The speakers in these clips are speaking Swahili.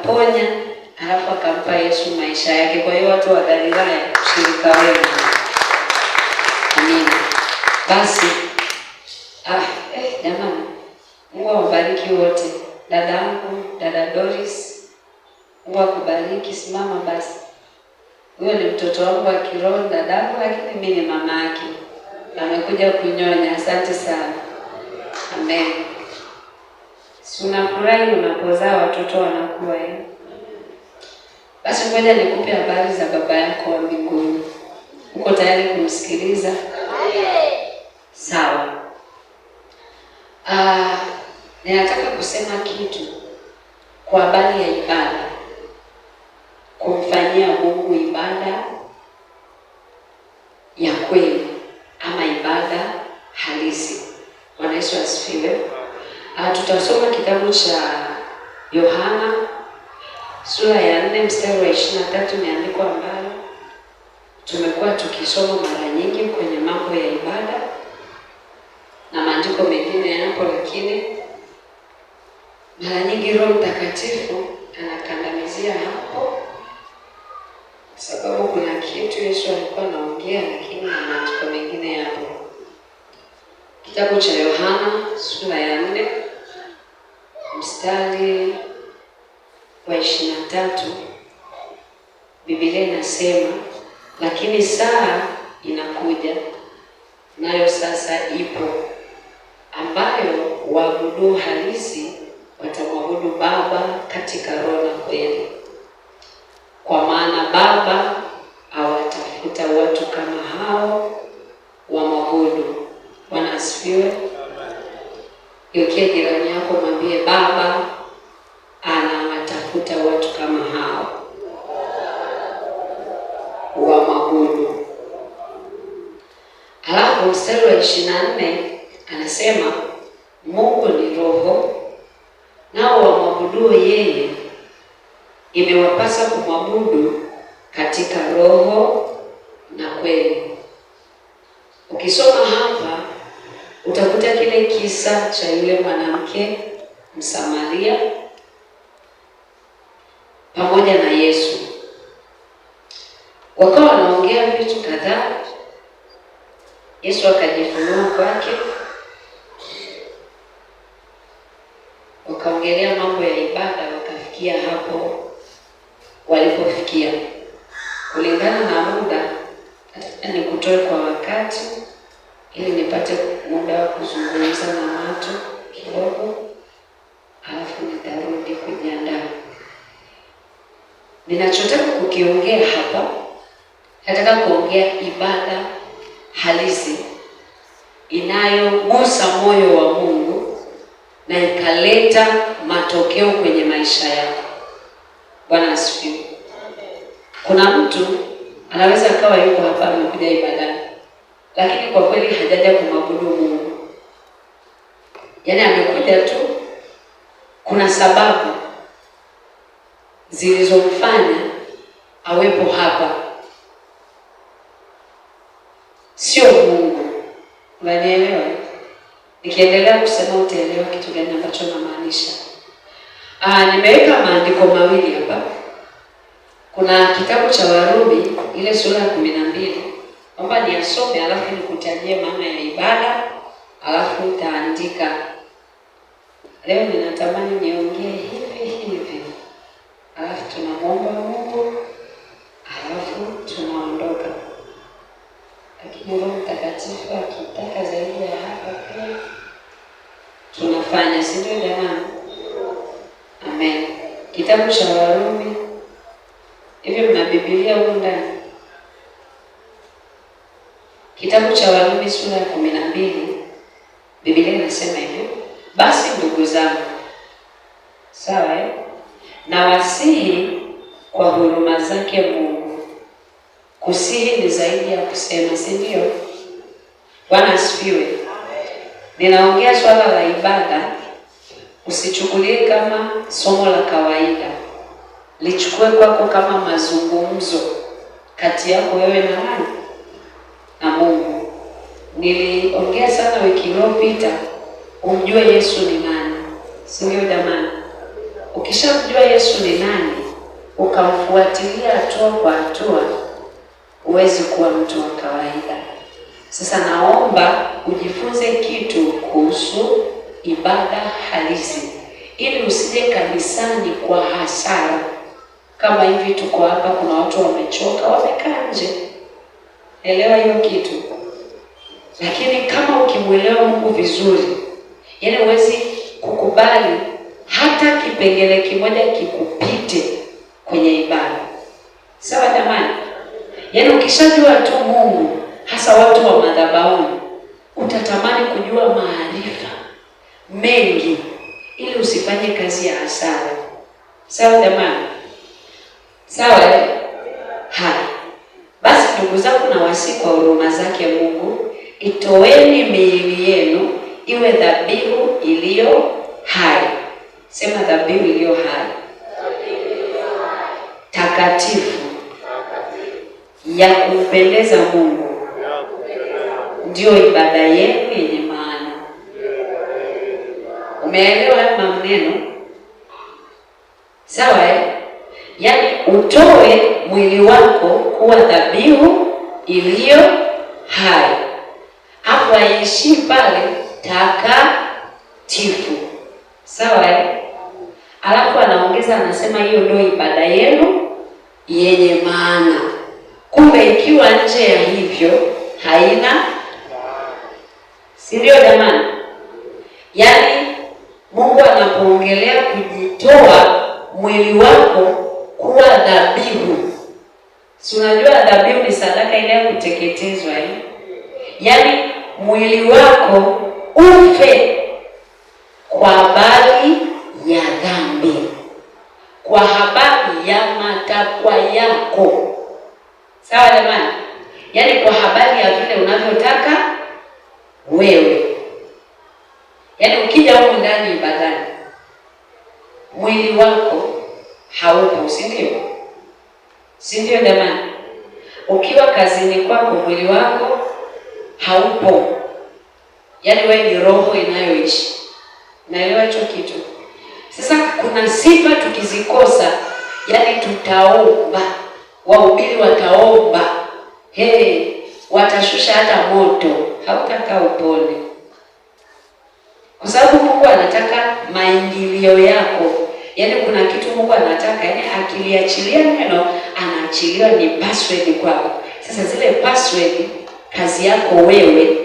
akamponya, alafu akampa Yesu maisha yake. Kwa hiyo watu wa Galilaya, ushirika wenu. Amina. Basi jamani, Mungu awabariki wote. Dadangu, dada Doris, Mungu akubariki. Simama basi. Huyo ni mtoto wangu wa kiroho, dadangu, lakini mimi ni mama yake. Amekuja kunyonya. Asante sana. Amen. Si unafurahi unapozaa watoto wanakuwa Basi ngoja nikupe habari za baba yako wa mbinguni. Uko tayari kumsikiliza? Sawa. Ninataka kusema kitu kwa habari ya ibada. Kumfanyia Mungu ibada ya kweli ama ibada halisi. Bwana Yesu asifiwe. Tutasoma kitabu cha Yohana sura ya 4 mstari wa 23, imeandikwa ambalo tumekuwa tukisoma mara nyingi kwenye mambo ya ibada na maandiko mengine yapo, lakini mara nyingi Roho Mtakatifu anakandamizia hapo sababu kuna kitu Yesu alikuwa anaongea, lakini na maandiko mengine yapo. Kitabu cha Yohana sura ya 4 mstari wa 23, Biblia inasema, lakini saa inakuja, nayo sasa ipo, ambayo waabudu halisi watamwabudu Baba katika roho na kweli. Kwa maana Baba awatafuta watu kama hao wamwabudu. Bwana asifiwe. Yukie jirani yako, mwambie Baba anawatafuta watu kama hao wamwabudu. Alafu mstari wa 24 anasema, Mungu ni roho, nao wamwabudu yeye imewapasa kumwabudu katika roho na kweli. Ukisoma hapa utakuta kile kisa cha yule mwanamke Msamaria pamoja na Yesu. Wakawa wanaongea vitu kadhaa. Yesu akajifunua kwake. Wakaongelea mambo ya ibada, wakafikia hapo walipofikia. Kulingana na muda, ni kutoe kwa wakati ili nipate muda wa kuzungumza na watu kidogo, alafu nitarudi kujiandaa. Ninachotaka kukiongea hapa, nataka kuongea ibada halisi inayogusa moyo wa Mungu na ikaleta matokeo kwenye maisha yako. Bwana asifiwe. Kuna mtu anaweza akawa yuko hapa amekuja ibadani, lakini kwa kweli hajaja kumwabudu Mungu. Yaani amekuja tu, kuna sababu zilizomfanya awepo hapa, sio Mungu. Unanielewa? Nikiendelea kusema utaelewa kitu gani ambacho namaanisha. Nimeweka maandiko mawili hapa. Kuna kitabu cha Warumi ile sura ya 12. Naomba niasome alafu nikutajie maana ya ibada, alafu nitaandika. Leo ninatamani niongee hivi. Alafu tunamwomba Mungu, alafu tunaondoka. Lakini Roho Mtakatifu akitaka zaidi ya hapa pia tunafanya, si ndio jamani? Amen. Kitabu cha Warumi. Hivi mna Biblia huko ndani? Kitabu cha Warumi sura ya 12. Biblia inasema hivi, basi ndugu zangu, sawa na wasihi kwa huruma zake Mungu. Kusihi ni zaidi ya kusema, si ndio? Bwana asifiwe. Ninaongea swala la ibada, usichukulie kama somo la kawaida. Lichukue kwako kama mazungumzo kati yako wewe na nani? Na Mungu. Niliongea sana wiki iliyopita, umjue Yesu ni nani. Si ndio jamani? Ukishamjua Yesu ni nani, ukamfuatilia hatua kwa hatua, huwezi kuwa mtu wa kawaida. Sasa naomba ujifunze kitu kuhusu ibada halisi, ili usije kanisani kwa hasara. Kama hivi tuko hapa, kuna watu wamechoka, wamekaa nje. Elewa hiyo kitu. Lakini kama ukimwelewa Mungu vizuri, yaani huwezi kukubali hata kipengele kimoja kikupite kwenye ibada. Sawa jamani? Yaani ukishajua tu Mungu, hasa watu wa madhabahuni, utatamani kujua maarifa mengi ili usifanye kazi ya hasara. Sawa jamani? Sawa? Haya. Basi ndugu zangu, na wasihi kwa huruma zake Mungu, itoeni miili yenu iwe dhabihu iliyo hai. Sema dhabihu iliyo hai. Takatifu ya kumpendeza Mungu, ndio ibada yenu yenye maana. Umeelewa maneno? Sawa? Yaani utoe mwili wako kuwa dhabihu iliyo hai. Hapo aishi pale takatifu. Sawa? Alafu anaongeza anasema hiyo ndio ibada yenu yenye maana. Kumbe ikiwa nje ya hivyo haina, si ndio jamani? Yaani Mungu anapoongelea kujitoa mwili wako kuwa dhabihu, si unajua dhabihu ni sadaka ile ya kuteketezwa Yaani mwili wako ufe kwa habari ya dhambi, kwa habari ya matakwa yako. Sawa jamani? Yaani kwa habari ya vile unavyotaka wewe. Yaani ukija huko ndani ibadani, mwili wako haupo, si ndio? Si ndio jamani? Ukiwa kazini kwako, mwili wako haupo. Yaani wewe ni roho inayoishi. Naelewa hicho kitu. Sasa kuna sifa tukizikosa, yaani tutaomba, wahubiri wataomba, watashusha hata moto, hautakaa upone. Kwa sababu Mungu anataka maingilio yako. Yaani kuna kitu Mungu anataka, yaani akiliachilia neno, anaachiliwa ni password kwako. Sasa zile password, kazi yako wewe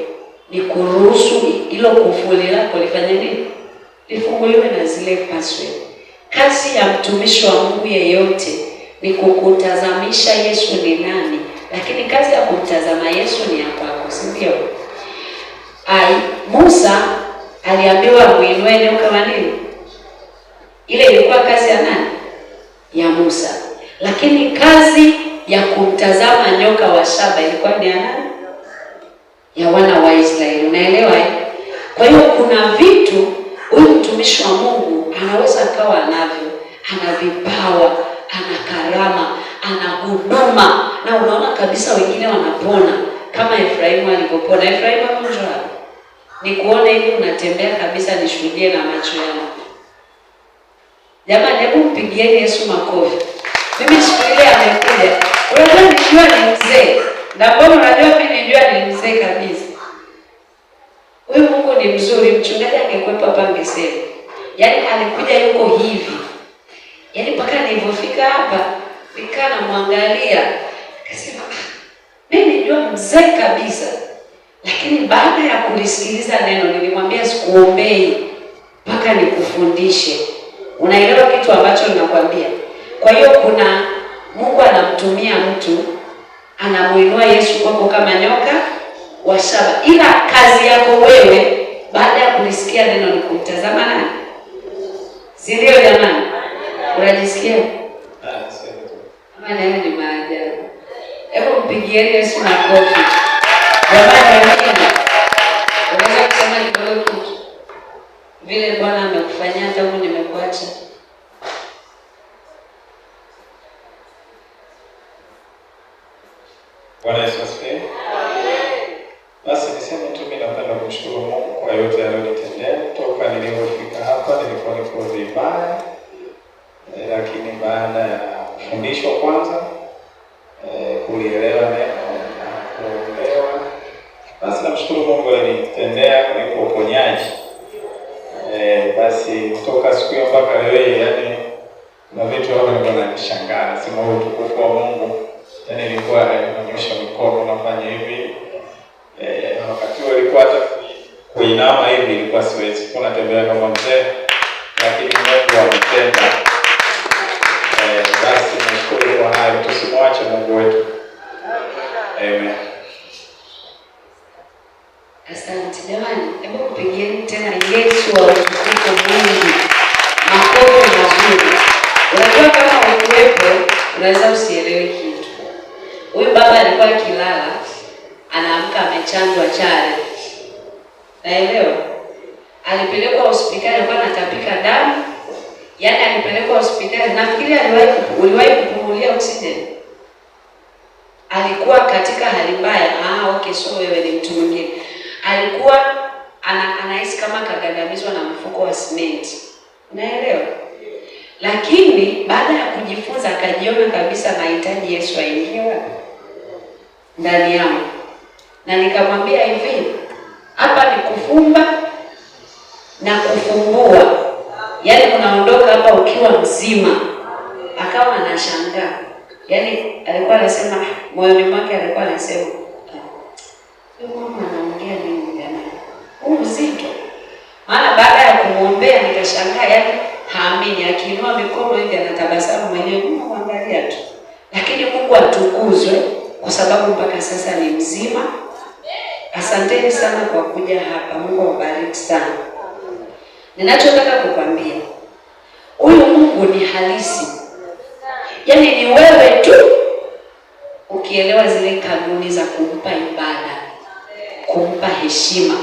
ni kuruhusu hilo kufuli lako lifanye nini? Lifunguliwe na zile password. Kazi ya mtumishi wa Mungu yeyote ni kukutazamisha Yesu ni nani, lakini kazi ya kumtazama Yesu ni ya kwako, si ndio? Musa aliambiwa muinue nyoka kama nini? Ile ilikuwa kazi ya nani? Ya Musa. Lakini kazi ya kumtazama nyoka wa shaba ilikuwa ni ya nani? Ya wana wa Israeli. Unaelewa? Kwa hiyo kuna vitu huyu mtumishi wa Mungu anaweza akawa navyo, ana vipawa, ana karama, ana huduma, na unaona kabisa wengine wanapona kama Efraimu alipopona. Efraimu akonjwa. Ni kuona hivi unatembea kabisa, nishuhudie na macho yangu. Jamani, hebu mpigieni Yesu makofi. Mimi siku ile amekuja. Unajua nijua ni mzee. Na mbona unajua mimi nijua ni mzee kabisa. Huyu Mungu ni mzuri, mchungaji angekwepa hapa angesema. Yaani alikuja yuko hivi. Yaani mpaka nilipofika hapa, nikaa namwangalia, nikasema, mimi nijua mzee kabisa. Lakini baada ya kulisikiliza neno, nilimwambia sikuombei mpaka nikufundishe. Unaelewa kitu ambacho ninakwambia? Kwa hiyo kuna Mungu anamtumia mtu, anamuinua Yesu kwako kama nyoka wa shaba. Ila kazi yako wewe baada ya kulisikia neno ni kumtazama nani? Si ndio jamani? Unajisikia? Kama neno ni maajabu. Hebu mpigieni Yesu makofi. Jamani, unaweza kusema kidogo kitu vile Bwana amekufanyia hata huko nimekuacha. Bwana Yesu asifiwe. Basi niseme tu mimi napenda kumshukuru Mungu kwa yote aliyonitendea toka nilipofika hapa. Nilikuwa niko vibaya, lakini baada ya kufundishwa kwanza, kulielewa neno na kuombewa, basi namshukuru Mungu alinitendea kwa uponyaji. Basi kutoka siku hiyo mpaka leo yani na vitu hapo nilikuwa nashangaa, sema huo utukufu wa Mungu. Yani nilikuwa nanyosha mikono nafanya hivi. Wakati huo ilikuwa hata kuinama hivi ilikuwa siwezi. Kuna tembea kama mzee, lakini Mungu ametenda. Basi nashukuru kwa hayo, tusimwache Mungu wetu. Amen. Asante jamani, hebu kupigieni tena Yesu wa utukufu Mungu. Makofi mazuri. Unajua kama ukuwepo, unaweza usielewe kitu. Huyu baba alikuwa akilala, anaamka amechanjwa chale. Naelewa? Alipelekwa hospitali, alikuwa anatapika damu. Yaani alipelekwa hospitali, nafikiri uliwahi kupumulia oksijeni. Alikuwa katika hali mbaya. Okay, so wewe ni mtu mwingine. Alikuwa anahisi kama kagandamizwa na mfuko wa simenti. Unaelewa? Lakini baada ya kujifunza akajiona kabisa nahitaji Yesu aingie wapi? Ndani yangu. Na nikamwambia hivi, hapa ni kufumba na kufumbua. Yaani unaondoka hapa ukiwa mzima. Akawa anashangaa. Yaani alikuwa anasema, moyoni mwake alikuwa anasema, mama anaongea nini jamani? Huu uzito. Maana baada ya kumwombea nikashangaa, yaani haamini, akiinua mikono hivi anatabasamu mwenyewe, muangalia tu. Lakini Mungu atukuzwe kwa sababu mpaka sasa ni mzima. Asanteni sana kwa kuja hapa. Mungu awabariki sana. Ninachotaka kukwambia, huyu Mungu ni halisi. Yaani ni wewe tu ukielewa zile kanuni za kumpa ibada, kumpa heshima,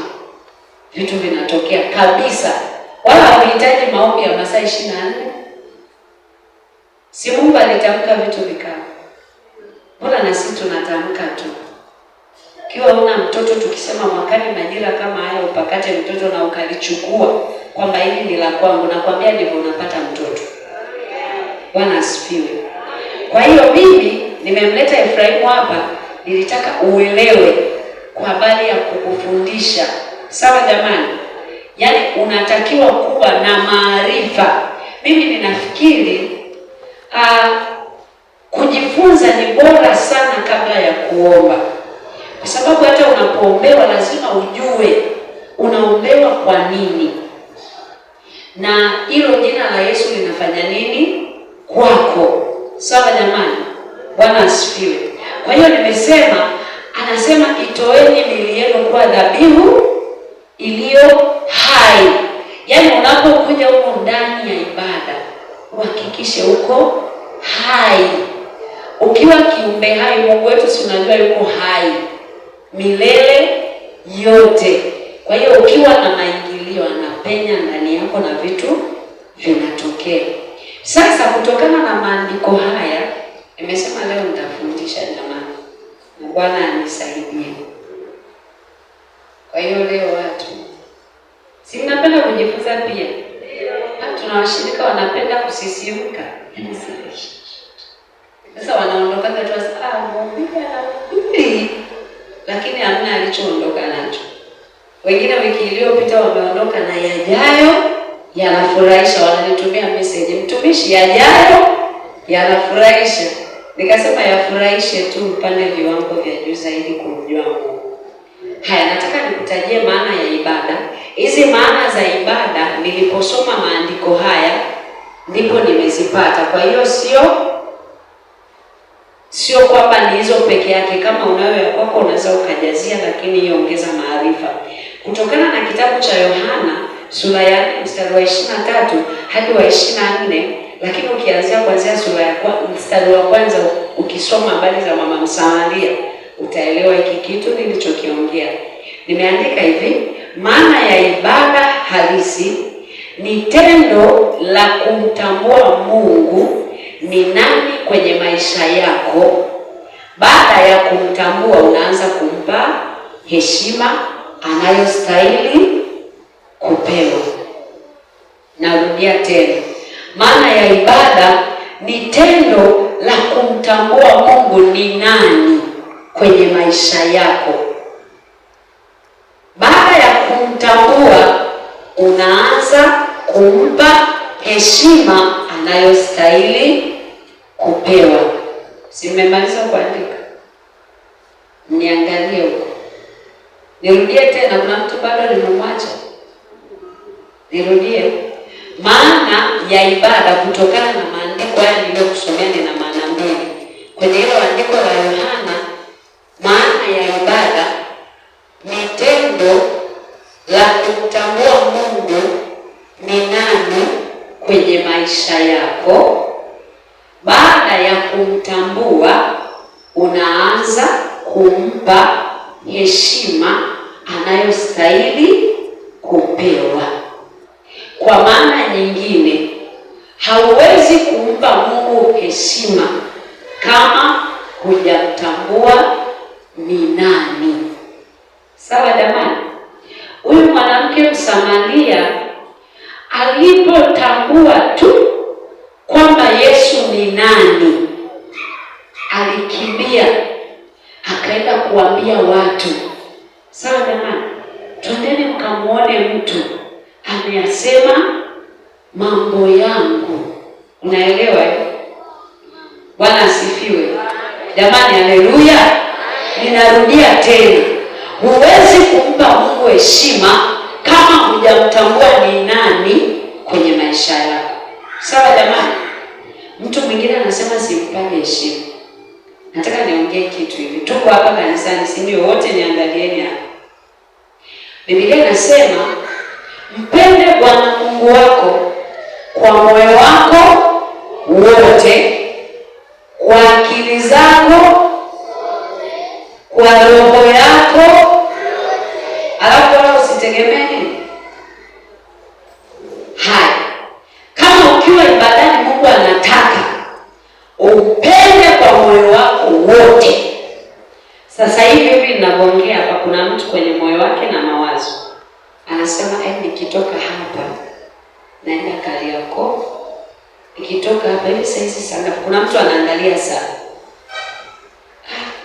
vitu vinatokea kabisa. Wala hauhitaji maombi ya masaa 24. Si Mungu alitamka vitu vikao. Mbona na sisi tunatamka tu? Kiwa una mtoto tukisema mwakani majira kama haya upakate mtoto na ukalichukua kwamba hili ni la kwangu, nakwambia ndivyo unapata mtoto. Bwana asifiwe. Kwa hiyo mimi nimemleta Efraimu hapa, nilitaka uelewe kwa habari ya kukufundisha. Sawa jamani? Yaani unatakiwa kuwa na maarifa. Mimi ninafikiri kujifunza ni bora sana kabla ya kuomba. Kwa sababu hata unapoombewa lazima ujue unaombewa kwa nini. Na hilo jina la Yesu linafanya nini kwako. Sawa jamani? Bwana asifiwe. Kwa hiyo nimesema, anasema itoeni miili yenu kuwa dhabihu iliyo hai. Yaani unapokuja huko ndani ya ibada, uhakikishe uko hai. Ukiwa kiumbe hai, Mungu wetu si unajua yuko hai milele yote. Kwa hiyo ukiwa na maingilio anapenya ndani yako na vitu vinatokea. Sasa kutokana na maandiko haya, nimesema leo nitafundisha jamani. Bwana anisaidie. Kwa hiyo leo watu, si mnapenda kujifunza pia? Tuna washirika wanapenda kusisimka. Sasa wanaondoka tu Mungu anahubiri, lakini hamna alichoondoka nacho. Wengine wiki iliyopita wameondoka na yajayo yanafurahisha, wananitumia message, mtumishi, yajayo yanafurahisha. Nikasema yafurahishe tu mpande viwango vya juu zaidi kumjua Mungu. Haya, nataka nikutajie maana ya ibada. Hizi maana za ibada niliposoma maandiko haya ndipo nimezipata. Kwa hiyo sio kwamba ni hizo peke yake. Kama unayo ya kwako unaweza ukajazia, lakini hiyo ongeza maarifa. Kutokana na kitabu cha Yohana sura ya 4 mstari wa 23 hadi wa 24, lakini ukianzia kuanzia sura ya mstari wa kwanza ukisoma habari za mama Msamaria utaelewa hiki kitu nilichokiongea. Nimeandika hivi: maana ya ibada halisi ni tendo la kumtambua Mungu ni nani kwenye maisha yako. Baada ya kumtambua, unaanza kumpa heshima anayostahili kupewa. Narudia tena, Maana ya ibada ni tendo la kumtambua Mungu ni nani kwenye maisha yako. Baada ya kumtambua, unaanza kumpa heshima anayostahili kupewa. Si mmemaliza kuandika? Niangalie huko. Nirudie tena, kuna mtu bado nimemwacha? Nirudie. Maana ya ibada kutokana na maandiko haya niliyokusomea nina maana mbili. Kwenye hilo andiko la Yohana, maana ya ibada ni tendo la kumtambua Mungu ni nani kwenye maisha yako. Baada ya kumtambua, unaanza kumpa heshima anayostahili kupewa. Kwa maana nyingine, hauwezi kumpa Mungu heshima kama hujamtambua ni nani. Sawa jamani? Huyu mwanamke Msamaria alipotambua tu kwamba Yesu ni nani, alikimbia akaenda kuambia watu. Sawa jamani? Twendeni mkamuone mtu ameyasema mambo yangu. Unaelewa eh? Bwana asifiwe. Jamani, haleluya. Ninarudia tena, huwezi kumpa Mungu heshima kama hujamtambua ni nani kwenye maisha yako. Sawa jamani? Mtu mwingine anasema simpage heshima. Nataka niongee kitu hivi. Tuko hapa kanisani, si ndio? Wote niangalieni hapa. Biblia inasema mpende Bwana Mungu wako kwa moyo wako wote, kwa akili zako, kwa roho yako. Alafu wala usitegemee nini? Haya. Kama ukiwa ibadani Mungu anataka upende kwa moyo wako wote. Sasa hivi ninavyoongea hapa, kuna mtu kwenye moyo wake na mawazo anasema nikitoka hapa naenda Kariakoo, nikitoka hapa hivi saizi sana. Kuna mtu anaangalia sana,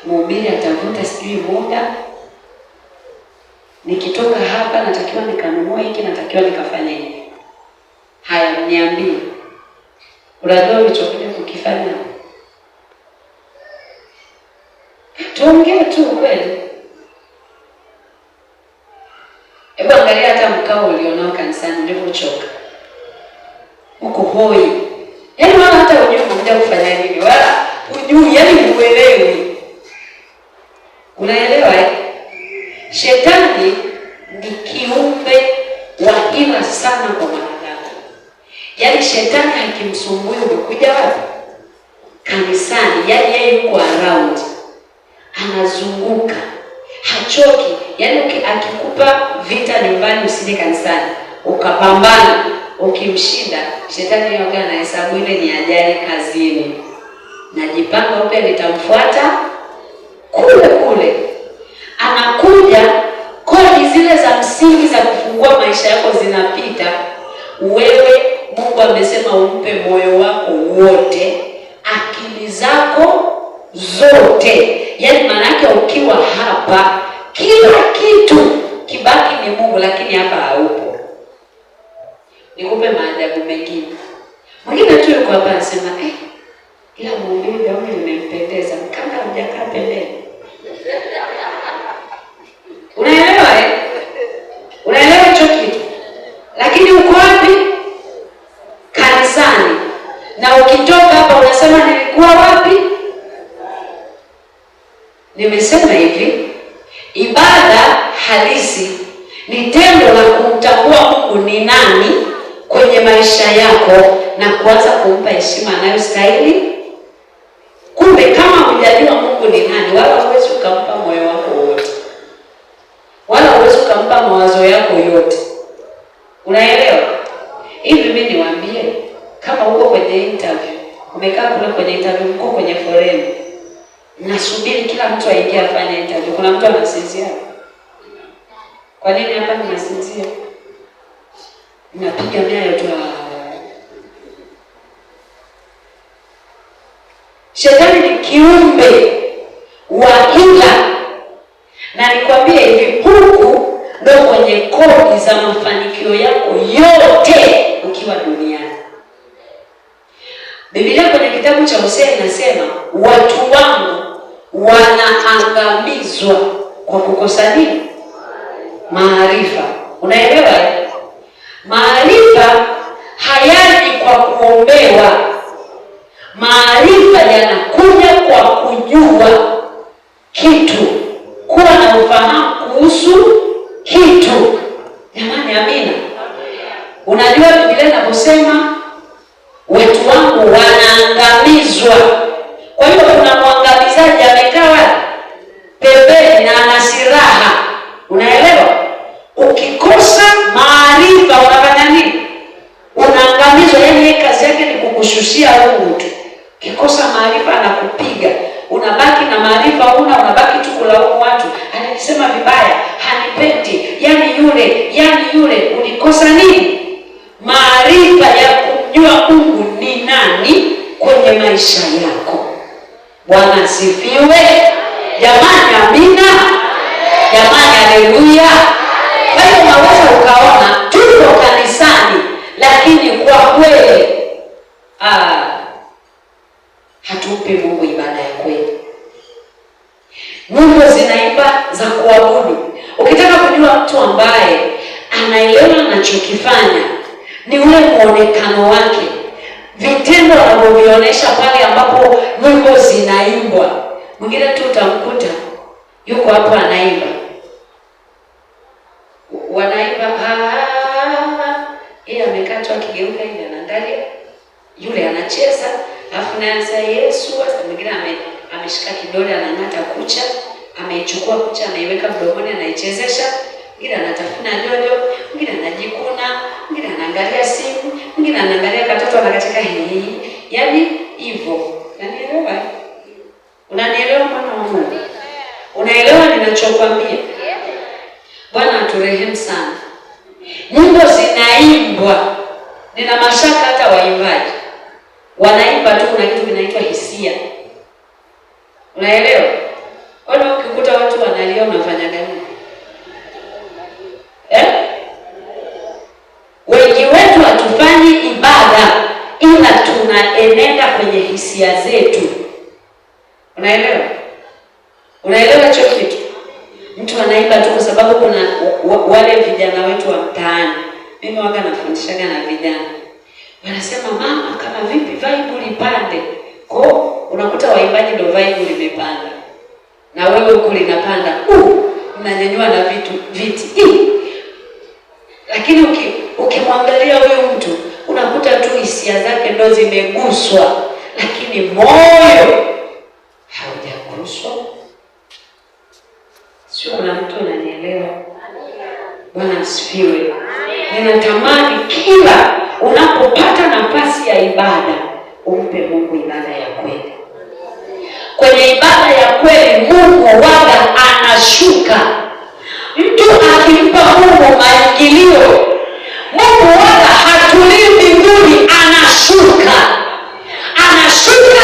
mhubiri atavuta sijui muda, nikitoka hapa natakiwa nikanunue hiki, natakiwa nikafanya hivi. Haya, niambie, unajua ulichokuja kukifanya? Tuongee tu kweli. Hebu angalia hata mkao ulionao kanisani ulivyochoka. Uko hoi. Yaani wala hata hujui unakuja kufanya nini. Wala hujui, yaani huelewi. Unaelewa eh? Shetani ni kiumbe wa hila sana kwa mwanadamu. Yaani shetani hakimsumbui umekuja wapi? Kanisani. Yaani yeye yuko around. Anazunguka. Hachoki. Yaani akikupa vita nyumbani usije kanisani, ukapambana, ukimshinda, shetani yoga anahesabu ile ni ajali kazini. Najipanga upya nitamfuata kule kule. Anakuja, kodi zile za msingi za kufungua maisha yako zinapita. Wewe Mungu amesema umpe moyo wako wote, akili zako zote. Yaani maanake ukiwa hapa kila kitu kibaki ni Mungu, lakini hapa haupo. Nikupe maajabu mengine. Mwingine tu yuko hapa anasema ila mhubiri gauni limempendeza, kama hujakaa pembeni. Unaelewa eh? Unaelewa hicho kitu? Lakini uko wapi? Kanisani. Na ukitoka hapa unasema nilikuwa wapi? Nimesema hivi, ibada halisi ni tendo la kumtambua Mungu ni nani kwenye maisha yako na kuanza kumpa heshima anayostahili. Kumbe kama hujajua Mungu ni nani, wala huwezi ukampa moyo wako wote, wala huwezi ukampa mawazo yako yote. Unaelewa? Hivi mimi niwaambie, kama uko kwenye interview, umekaa kule kwenye interview, uko kwenye foleni, nasubiri kila mtu aingie afanye interview, kuna mtu anasinzia. Kwa nini hapa ninasinzia? Napiga miayo tu. Shetani ni kiumbe wa hila, na nikwambie hivi, huku ndio kwenye kodi za mafanikio yako yote ukiwa duniani. Biblia kwenye kitabu cha Hosea inasema watu wangu wanaangamizwa kwa kukosa nini? Maarifa. Unaelewa? Maarifa hayaji kwa kuombewa. Maarifa yanakuja kwa kujua kitu, kuwa na ufahamu kuhusu kitu. Jamani, amina. Unajua Biblia inaposema watu wangu wanaangamizwa, kwa hiyo kuna mwangamizaji amekaa pembeni na ana silaha. Unaelewa? Ukikosa maarifa unafanya nini? Unaangamizwa. Yaani yeye kazi yake ni kukushushia Mungu tu. Ukikosa maarifa anakupiga. Unabaki na maarifa unabaki tu kulaumu watu. Ananisema vibaya, hanipendi, yani yule. Ulikosa nini? Maarifa ya kumjua Mungu ni nani kwenye maisha yako. Bwana asifiwe. Jamani, amina. Jamani, haleluya. Kwa hiyo unaweza ukaona tuko kanisani, lakini kwa kweli hatumpi Mungu ibada ya kweli. Nyimbo zinaimba za kuabudu. Ukitaka kujua mtu ambaye anaelewa anachokifanya ni ule muonekano wake, vitendo anavyovionyesha pale ambapo nyimbo zinaimbwa. Mwingine tu utamkuta yuko hapo anaimba, wanaimba yeye amekaa tu akigeuka hivi anaangalia, yule anacheza, alafu naanza Yesu. Mwingine ameshika kidole anang'ata kucha, ameichukua kucha anaiweka mdomoni anaichezesha, mwingine anatafuna jojo, mwingine anajikuna, mwingine anaangalia simu, mwingine anaangalia katoto anakatika hii. Yaani hivyo. Unanielewa? Unanielewa mwana wa Mungu? Unaelewa ninachokwambia? Bwana aturehemu sana. Nyimbo zinaimbwa. Nina mashaka hata waimbaji wanaimba tu, kuna kitu kinaitwa hisia. Unaelewa? Wale ukikuta watu wanalia unafanya gani? Wengi wetu hatufanyi ibada, ila tunaenenda kwenye hisia zetu. Unaelewa? Unaelewa hicho kitu? Mtu anaimba tu kwa sababu kuna wale vijana wetu wa mtaani. Mimi waga nafundishaga na vijana. Wanasema mama, kama vipi vibe lipande. Kwa unakuta waimbaji ndio vibe limepanda. Na wewe huko linapanda. Unanyanyua na viti. Lakini ukimwangalia huyo mtu unakuta tu hisia zake ndo zimeguswa, lakini moyo haujaguswa. Sio, kuna mtu ananielewa? Bwana asifiwe. Ninatamani kila unapopata nafasi ya ibada umpe Mungu ibada ya kweli. Kwenye ibada ya kweli Mungu waga anashuka. Mtu akimpa Mungu maingilio, Mungu waga hatulii mbinguni, anashuka.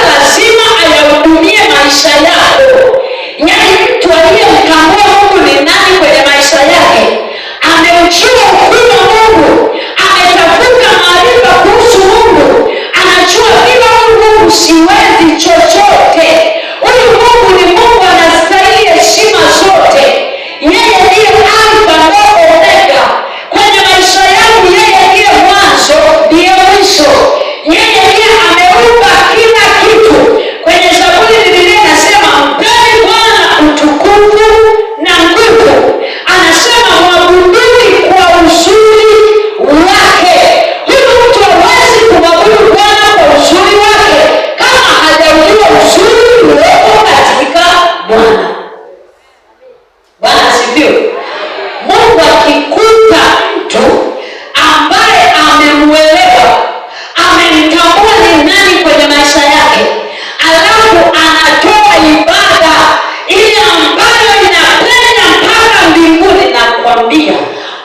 Lazima ayahudumie maisha yako. Yaani mtu aliyemtambua Mungu ni nani kwenye maisha yake, ameuchua ukuu wa Mungu, ametafuta maarifa kuhusu Mungu, anajua bila Mungu siwezi chochote. Huyu Mungu ni Mungu anastahili heshima zote. Yeye ndiye Alfa na Omega. Kwenye maisha yangu yeye ndiye mwanzo, ndiye mwisho. Yeye ndiye ameumba kila kitu. Kwenye Zaburi Biblia inasema mpeni Bwana utukufu na nguvu. Anasema mwabuduni kwa uzuri wake. Huyu mtu hawezi kumwabudu Bwana kwa uzuri wake kama hajaujua uzuri uliopo katika Bwana. Bwana asifiwe. Mungu akikuta mtu ambaye amemuelewa, amemtambua ni nani kwenye maisha yake, alafu anatoa ibada ile ambayo inapenya mpaka mbinguni, na kuambia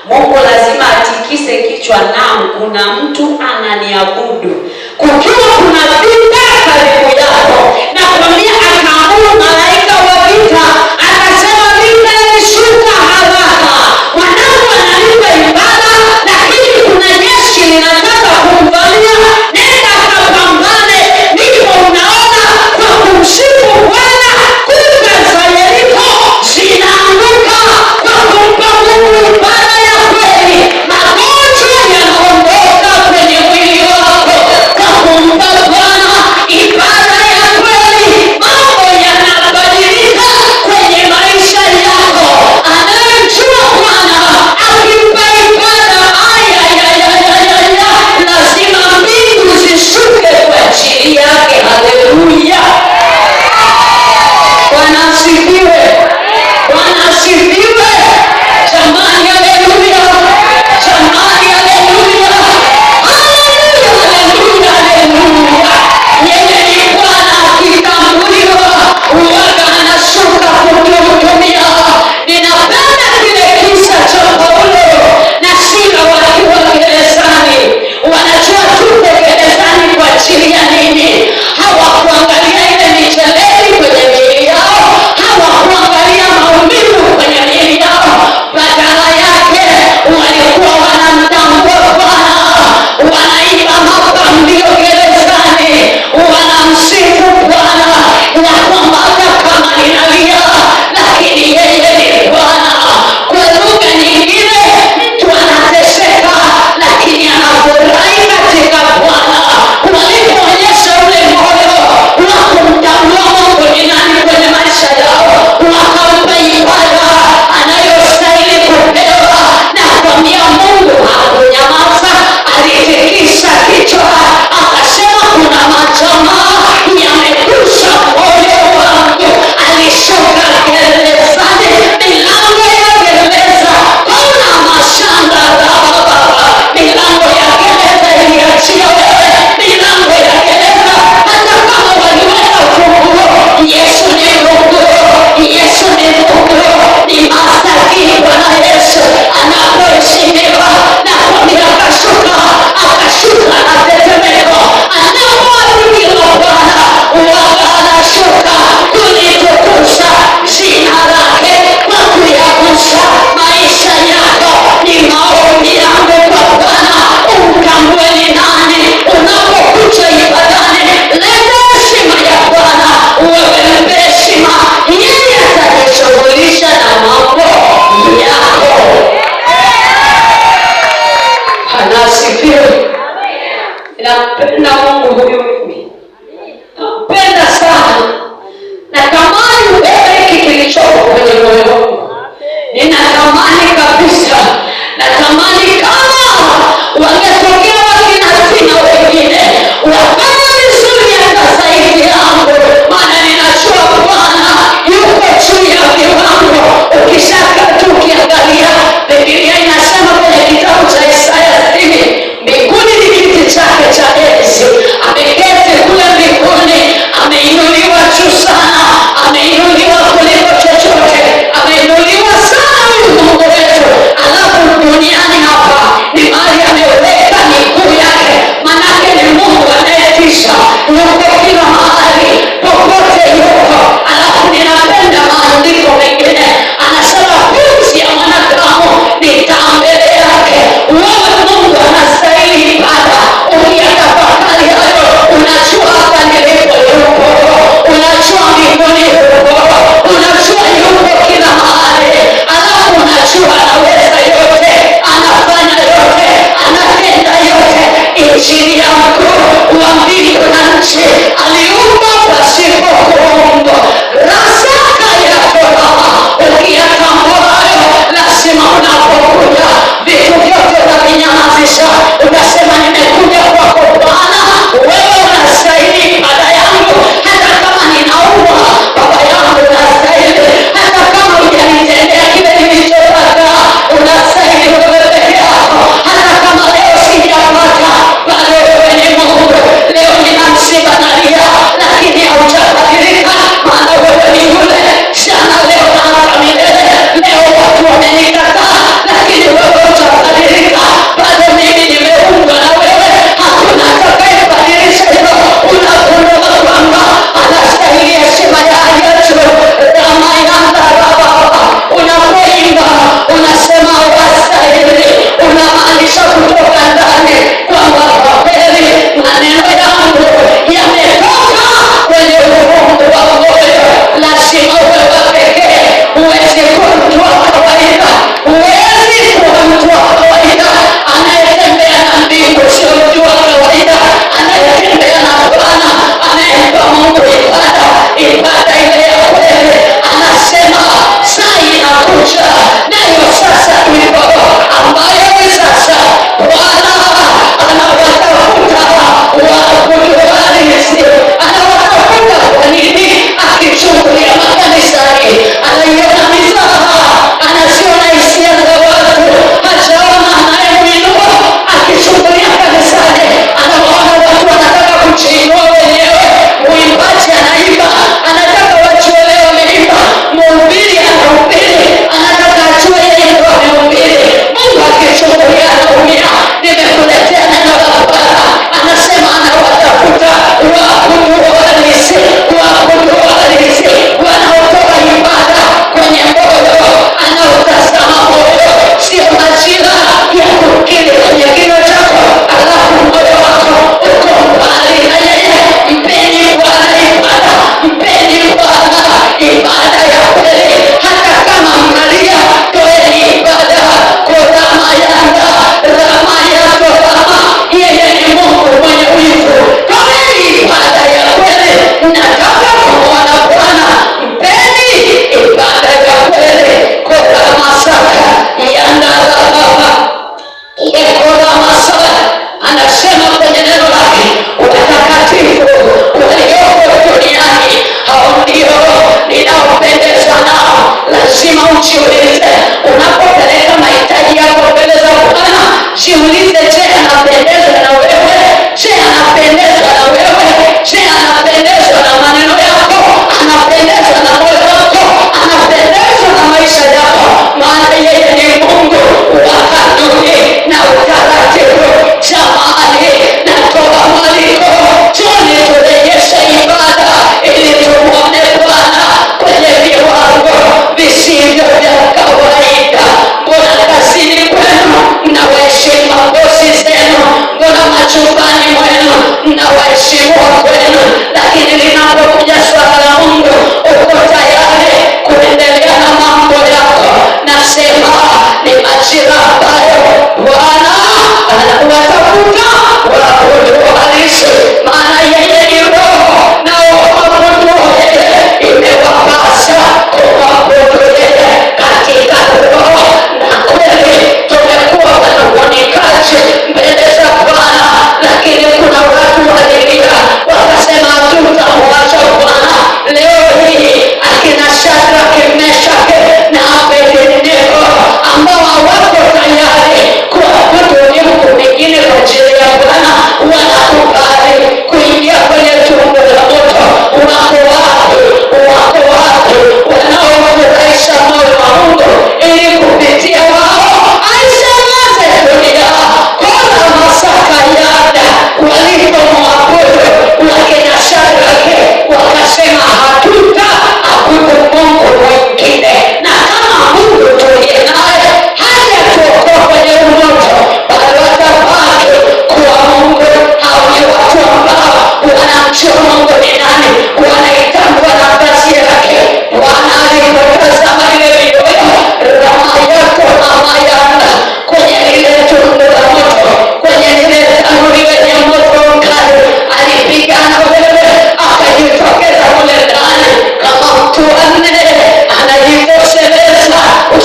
Mungu lazima atikise kichwa, nao kuna mtu ananiabudu. Kukiwa kuna vita karibu yako na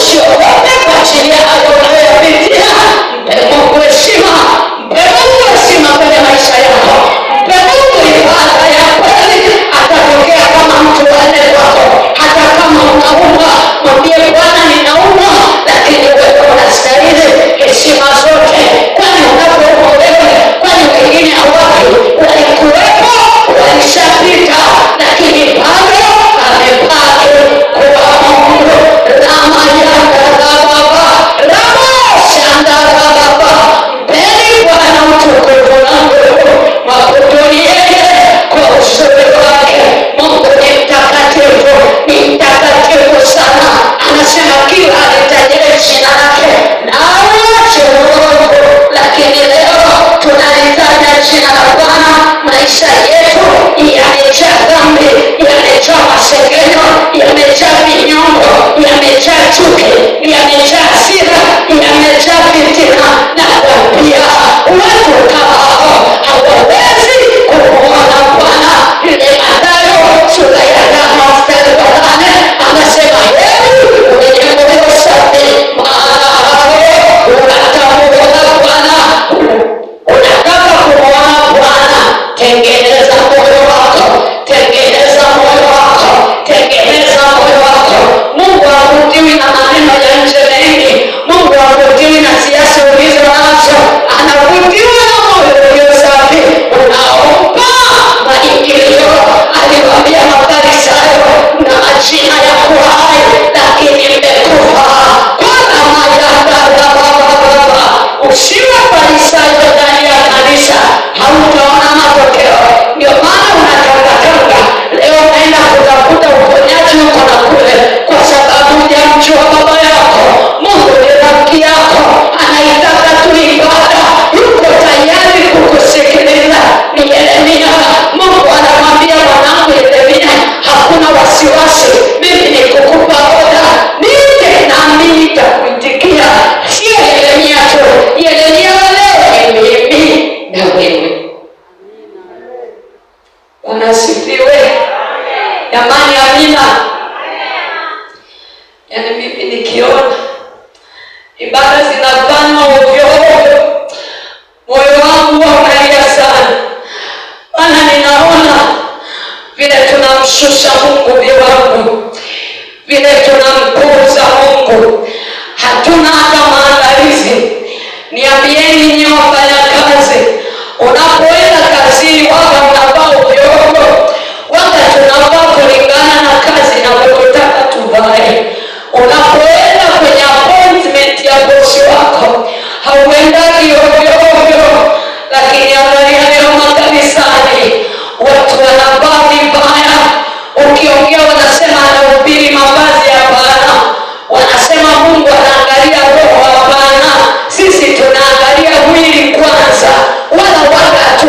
Usiogope kuachilia hayo unayoyapitia. Mpe Mungu heshima, mpe Mungu heshima kwenye maisha yako, mpe Mungu ibada ya kweli. Atatokea kama mtu wa nne kwako. Hata kama unaumwa, mwambie Bwana, ninaumwa, lakini wewe unastahili heshima zote. Kwani unapoumwa wewe, kwani wengine hawapi? Walikuwepo, walishapita, lakini bado amebaki kuwa Mungu. Rama yaka baba, rama shanda baba. Mpeni Bwana utukufu na nguvu, mwabuduni yeye kwa uzuri wake. Mungu ni mtakatifu, ni mtakatifu sana. Anasema kila alitaje jina lake na awache uongo, lakini leo tunalitaja jina la Bwana. Maisha yetu yamejaa dhambi, yamejaa masengenyo, yamejaa vinyongo, yamejaa chuki, yamejaa hasira, yamejaa fitina na pia watu kama hao hawawezi kumwona Bwana. Ile Mathayo sura ya 5:8 anasema heri wenye moyo safi, maana hao watamuona Bwana. Unataka kumwona Bwana? Tengeneza moyo wako, tengeneza moyo wako, tengeneza moyo wako. Mungu havutiwi na maneno ya nje mengi. Mungu havutiwi na siasa ulizo nazo. Anavutiwa na moyo ulio safi unaompa maingilio. Aliwaambia Mafarisayo, na majina ya kuwa hai, lakini mmekufa. Bwana mayakadabababa. Usiwe Farisayo ndani ya kanisa, hautaona matokeo. Ndio maana unatangatanga leo, unaenda kutafuta uponyaji huko na kule, kwa sababu hujamjua baba yako. Mungu ni rafiki yako, anaitaka tu ibada, yuko tayari kukusikiliza. Ni Yeremia. Mungu anamwambia mwanangu Yeremia, hakuna wasiwasi, mimi ni kukupa oda, niite nami nitakuitikia. Sio Yeremia tu, Yeremia leo ni mimi na wewe. Unasifiwe jamani, amina. Yaani mimi nikiona ibada zinafanywa ovyo ovyo, moyo wangu unalia sana, maana ninaona vile tunamshusha Mungu viwango, vile tunampuuza Mungu, hatuna hata maandalizi. Niambieni nyinyi wafanyakazi, unapoenda kazini waga unavaa ovyo ovyo? Waga tunavaa kulingana na kazi inavyotaka tuvae. Unapoenda kwenye appointment ya bosi wako, hauendagi ovyo ovyo. Lakini angalia leo makanisani, watu wanavaa vibaya. Ukiongea wanasema anahubiri mavazi ya Bwana, wanasema Mungu anaangalia roho. Hapana, sisi tunaangalia mwili kwanza, wala waga tu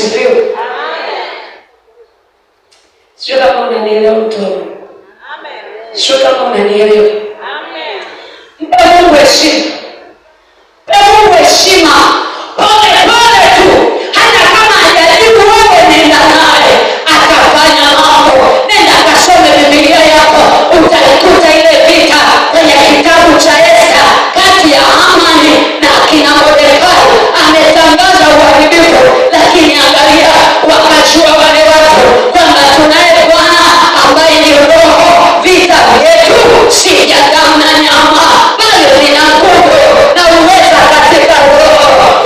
asifiwe. Sio kama unanielewa mtu. Sio kama unanielewa. Mpe Mungu heshima. Mpe Mungu heshima. Pole pole tu. Hata kama hajajibu wewe, nenda naye. Atafanya mambo. Nenda kasome Biblia yako. Utaikuta ile vita kwenye kitabu cha Esta kati ya Hamani na akina Mordekai. Ametangaza uharibifu, lakini angalia, wakajua wale watu kwamba tunaye Bwana ambaye ni Roho. Vita vyetu si vya damu na nyama, bali vina nguvu na uweza katika Roho.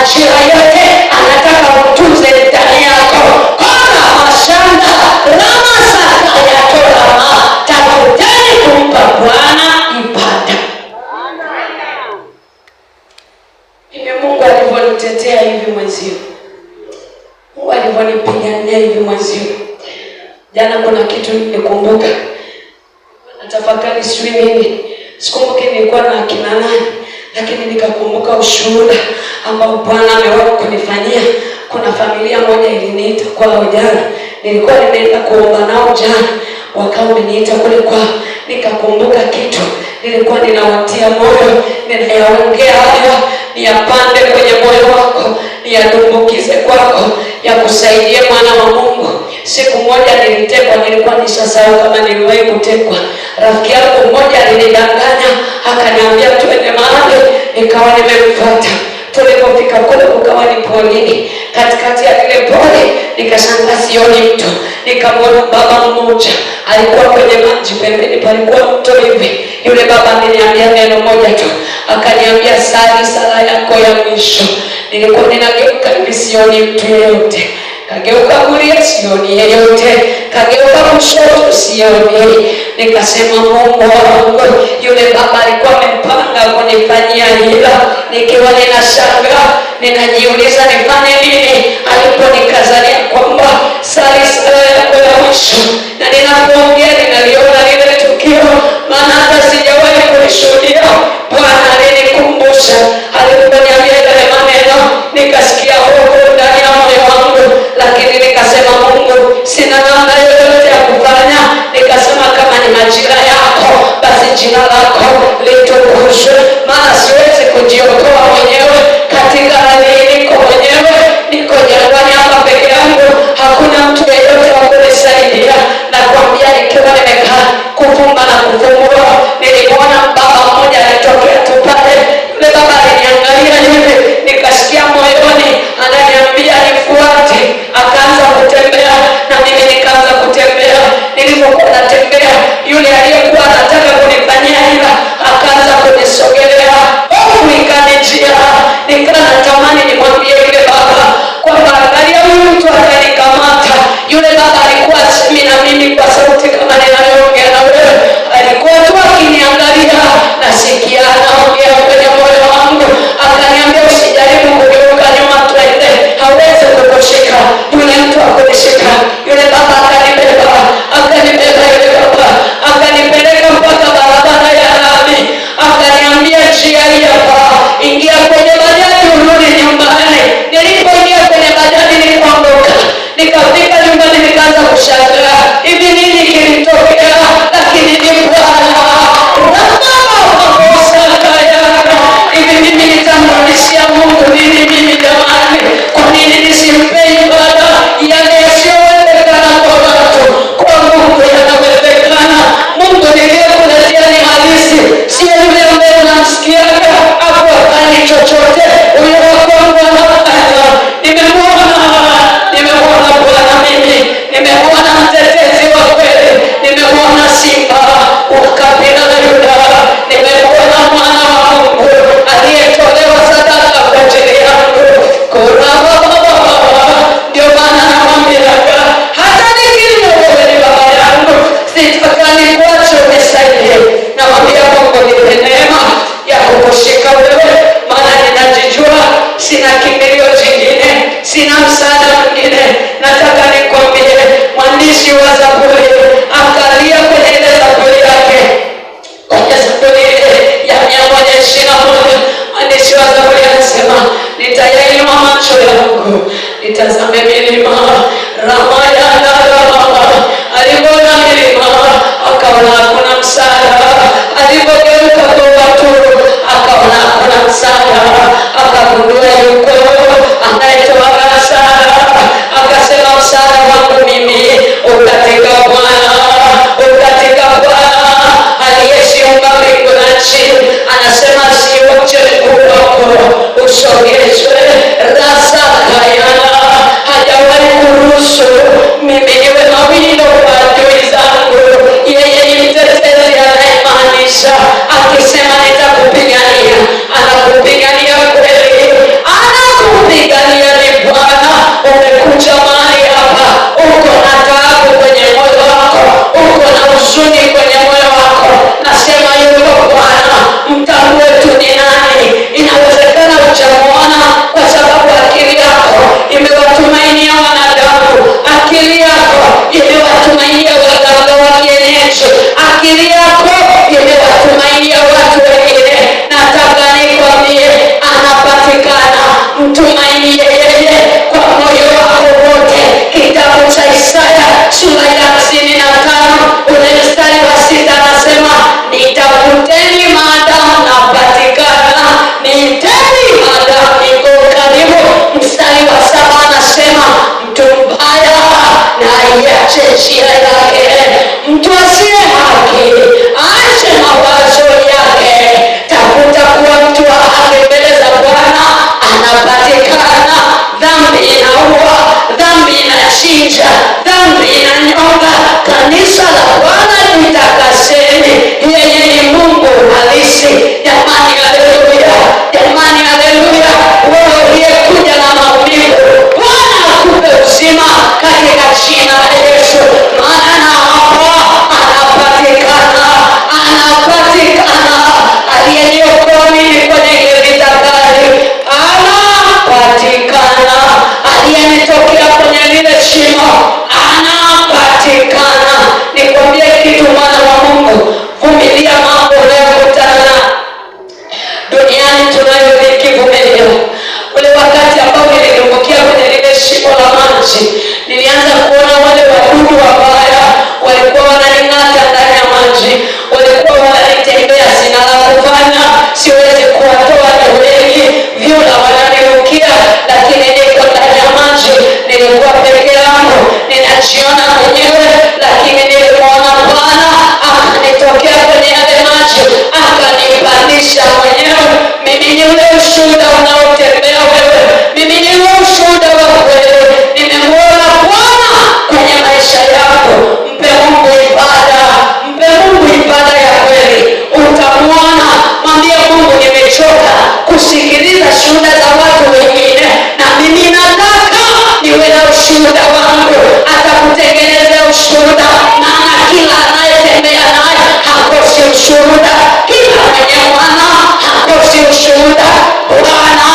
majira yote anataka utunze ndani yako. Kona mashanda ramasaka ya torama, tafuteni kumpa Bwana ibada. Hivi Mungu alivyonitetea hivi mwenzio, Mungu alivyonipigania hivi mwenzio. Jana kuna kitu nikumbuka, natafakari sijui nini, sikumbuki nilikuwa na akina nani, lakini nikakumbuka ushuhuda ambao Bwana amewahi kunifanyia. Kuna familia moja iliniita kwao jana, nilikuwa nimeenda kuomba nao jana, wakawa wameniita kule kwao. Nikakumbuka kitu, nilikuwa ninawatia moyo, ninayaongea hayo niyapande kwenye moyo wako, niyadumbukize kwako, yakusaidie mwana wa Mungu. Siku moja nilitekwa, nilikuwa nishasahau kama niliwahi kutekwa. Rafiki yangu mmoja alinidanganya, akaniambia tuende mahali, nikawa nimemfuata. Tulipofika kule kukawa ni polini. Katikati ya ile poli nikashangaa sioni mtu. Nikamwona baba mmoja alikuwa kwenye maji, pembeni palikuwa mto hivi. Yule baba aliniambia neno moja tu, akaniambia sali sala yako ya mwisho. Nilikuwa ninageuka hivi sioni mtu yeyote. Kageuka kulia sioni yeyote, kageuka kushoto sioni. Nikasema Mungu wangu, yule baba alikuwa amepanga kunifanyia hila. Nikiwa ninashangaa, ninajiuliza nifanye nini, aliponikazania kwamba sali sala yako ya mwisho. Na ninapoongea ninaliona lile tukio, maana hata sijawahi kulishuhudia. Bwana alinikumbusha, aliponiambia yale maneno, nikasikia hofu ndani ya moyo wangu. Lakini nikasema Mungu, sina namna yoyote ya kufanya. Nikasema kama ni majira yako, basi jina lako litukuzwe, maana siwezi kujiokoa mwenyewe katika hali hii. Niko mwenyewe, niko jangwani hapa peke yangu, hakuna mtu yeyote wa kunisaidia. Na kuambia nikiwa nimekaa kufumba na kufumbua, nilimwona baba mmoja alitokea tu pale. Yule baba aliniangalia hivi, nikasikia moyoni ananiambia nifuate. Akaanza kutembea na mimi nikaanza kutembea. Nilipokuwa natembea, yule aliyekuwa anataka kunifanyia hila akaanza kunisogelea. Hofu ikanijia, nikawa natamani nimwambie yule baba kwamba angalia huyu mtu atanikamata. Yule baba alikuwa asemi na mimi kwa sauti kama ninayoongea na wewe, alikuwa tu akiniangalia, nasikia anaongea kwenye moyo wangu. Akaniambia usijaribu kugeuka nyuma, twende, hawezi kukushika. Yule mtu akunishika. Yule baba akanibeba yule baba akanipeleka mpaka barabara ya lami. Akaniambia njia hii hapa, ingia kwenye bajaji urudi nyumbani. Nilipoingia kwenye bajaji nikaondoka. Nikafika nyumbani nikaanza kushangaa, hivi nini kilitokea? Lakini ni Bwana. Hivi mimi nitamrudishia Mungu nini mimi jamani? Kwa nini nisimpe ibada? Yale yasiyowezekana kwa watu, kwa Mungu yanawezekana. Mungu niliyekuletea ni halisi, sio yule ambaye unamsikiaga hapo afanye chochote. Huyo wakongo anafanya. Nimemwona Bwana mimi, nimemwona mtetezi wa kweli, nimemwona simba wa kabila la Yuda, nimemwona mwana wa Mungu aliyetolewa sadaka kwa ajili yangu. Ndio maana namwambia hata nikiwa wewe ni baba yangu, sitakani kuacha unisaidie. Namwambia Mungu nipe neema ya kukushika wewe, maana ninajijua sina kimbilio jingine, sina msaada mwingine. Nataka nikwambie, mwandishi wa Zaburi akalia kwenye ile Zaburi yake, kwenye Zaburi ya 121, mwandishi wa Zaburi anasema nitayainua macho yangu nitazame milima. Ramayana Rama, alipoona milima akaona hakuna msaada. Alipogeuka kwa watu akaona hakuna msaada. Akagundua yuko anayetoa msaada. Akasema msaada wangu mimi ukatika Bwana, ukatika Bwana aliyeshiumba mbingu na nchi. Anasema siuache mguu wako usogezwe. Rasa kayana, hajawahi kuruhusu mimi niwe mawindo kwa adui zangu. Yeye ni mtetezi anayemaanisha, akisema nitakupigania, anakupigania kweli, anakupigania. akili yako imewatumainia waganga wa kienyeji, akili yako imewatumainia watu wengine. Nataka nikwambie, anapatikana. Mtumainie yeye kwa moyo wako wote. Kitabu cha Isaya sura ya 55 ule mstari wa 6 anasema, nitafuteni maadamu napatikana, niiteni maadamu niko karibu. Mstari wa 7 anasema, mtu mbaya na iache njia yake, mtu asiye haki aache mawazo yake. Tafuta kuwa mtu wa haki mbele za Bwana, anapatikana. Dhambi inaua, dhambi inachinja, dhambi inanyonga. Kanisa la Bwana litakaseni, yeye ni Mungu halisi. Jamani, haleluya! Jamani, haleluya! Wewe uliyekuja na maumivu, Bwana akupe uzima katika jina la Yesu. Maana hapa anapatikana, anapatikana. Aliyeniokoa mimi kwenye ile vita kali anapatikana, aliyenitokea kwenye lile shimo anapatikana. Nikwambie kitu, mwana wa Mungu, vumilia mambo unayokutana duniani. Tunayodhiki, vumilia. Ule wakati ambao nilidumbukia kwenye lile shimo la maji, nilianza kuona wale wadudu wabaya walikuwa wananing'ata ndani ya maji, walikuwa wananitembea. Sina la kufanya, siwezi kuwatoa, ni wengi, vyura wananirukia, lakini niko ndani ya maji. Nilikuwa peke yangu, ninajiona mwenyewe, lakini nilimwona Bwana akanitokea kwenye yale maji, akanipandisha mwenyewe. Mimi ni ule ushuhuda unaotembea wewe, mimi ni ule ushuhuda wa kweli. Nimemwona Bwana kwenye maisha yako. Mpe Mungu ibada, mpe Mungu ibada ya kweli, utamwona. Mwambie Mungu, nimechoka kusikiliza shuhuda za watu wengine, na mimi nataka niwe na ushuhuda wangu. Atakutengenezea ushuhuda, maana kila anayetembea naye hakosi ushuhuda, kila mwenye mwana hakosi ushuhuda. Bwana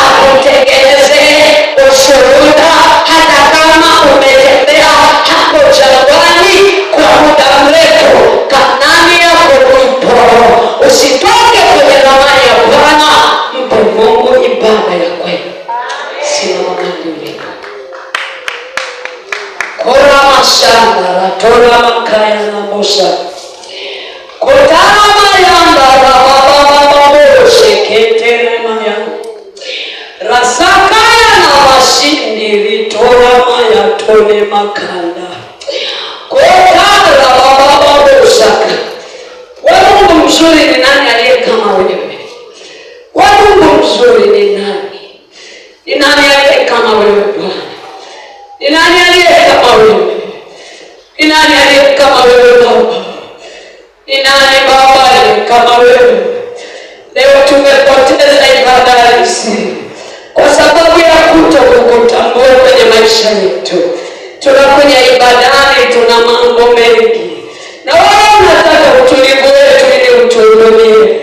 akutengenezee ushuhuda, hata kama umetembea hapo jangwani kwa muda mrefu, Kanaani yako ipo. Usitoke kwenye ramani ya Bwana. Mpe Mungu ibada ya kweli. Simama mbele. Kora mashamba ratora makaya na mosa kotara mayamba baba sheketere mayamba rasakaya na mashindi ritora mayatone makanda kotara baba shaka. Wewe Mungu mzuri ni nani aliye kama wewe? Wewe Mungu mzuri ni nani? Ni nani aliye kama wewe Bwana? Ni nani aliye kama wewe? Ni nani aliye kama wewe Baba? Ni nani Baba aliye kama wewe? Leo tumepoteza ibada hizi kwa sababu ya kutokukutambua kwenye maisha yetu. Tunakuja ibadani, tuna mambo mengi, na wewe unataka utulivu wetu ili utuhurumie.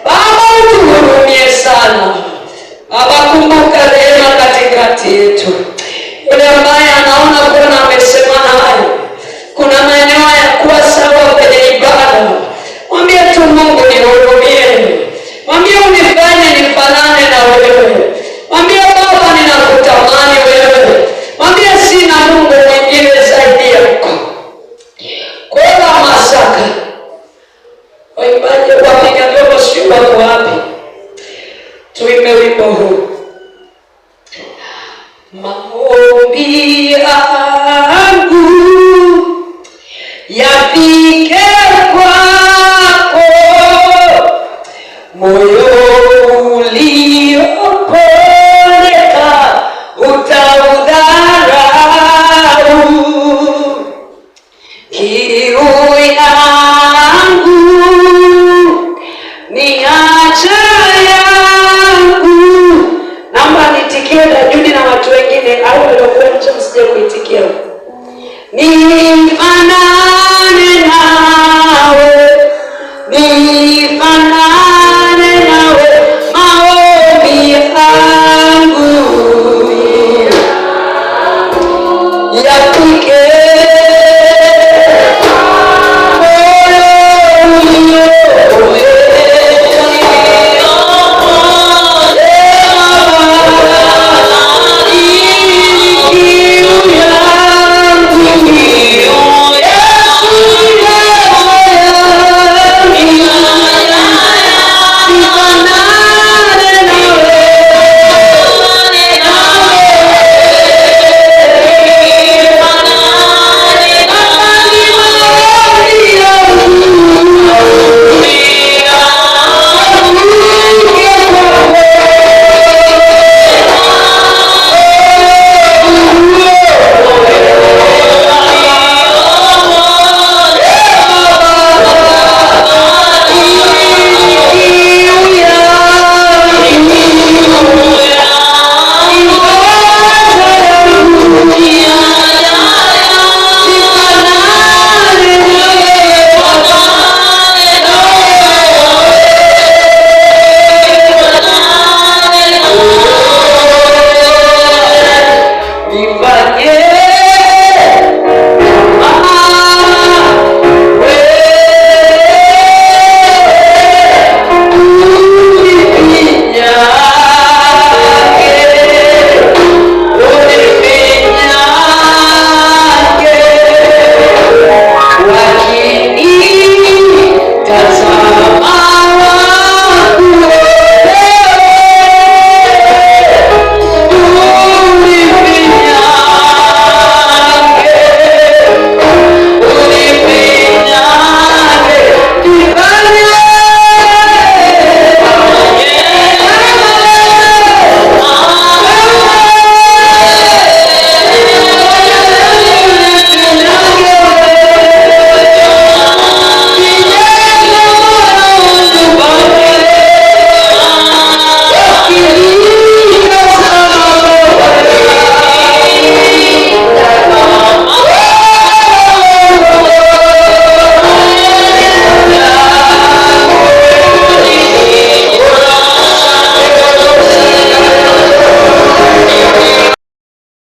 Baba, utuhurumie sana Baba. Kumbuka rehema katikati yetu. Yule ambaye anaona Bwana amesema naye, kuna maeneo ya kuwa sawa kwenye ibada, mwambie tu Mungu, nihurumie. Mwambie unifanye nifanane na wewe. Mwambie Baba, ninakutamani wewe. Mwambie sina Mungu mwingine zaidi yako. Kwa masaka waimbaji wapiga vyombo, sio wako wapi? Tuimbe wimbo huu. Maombi yapige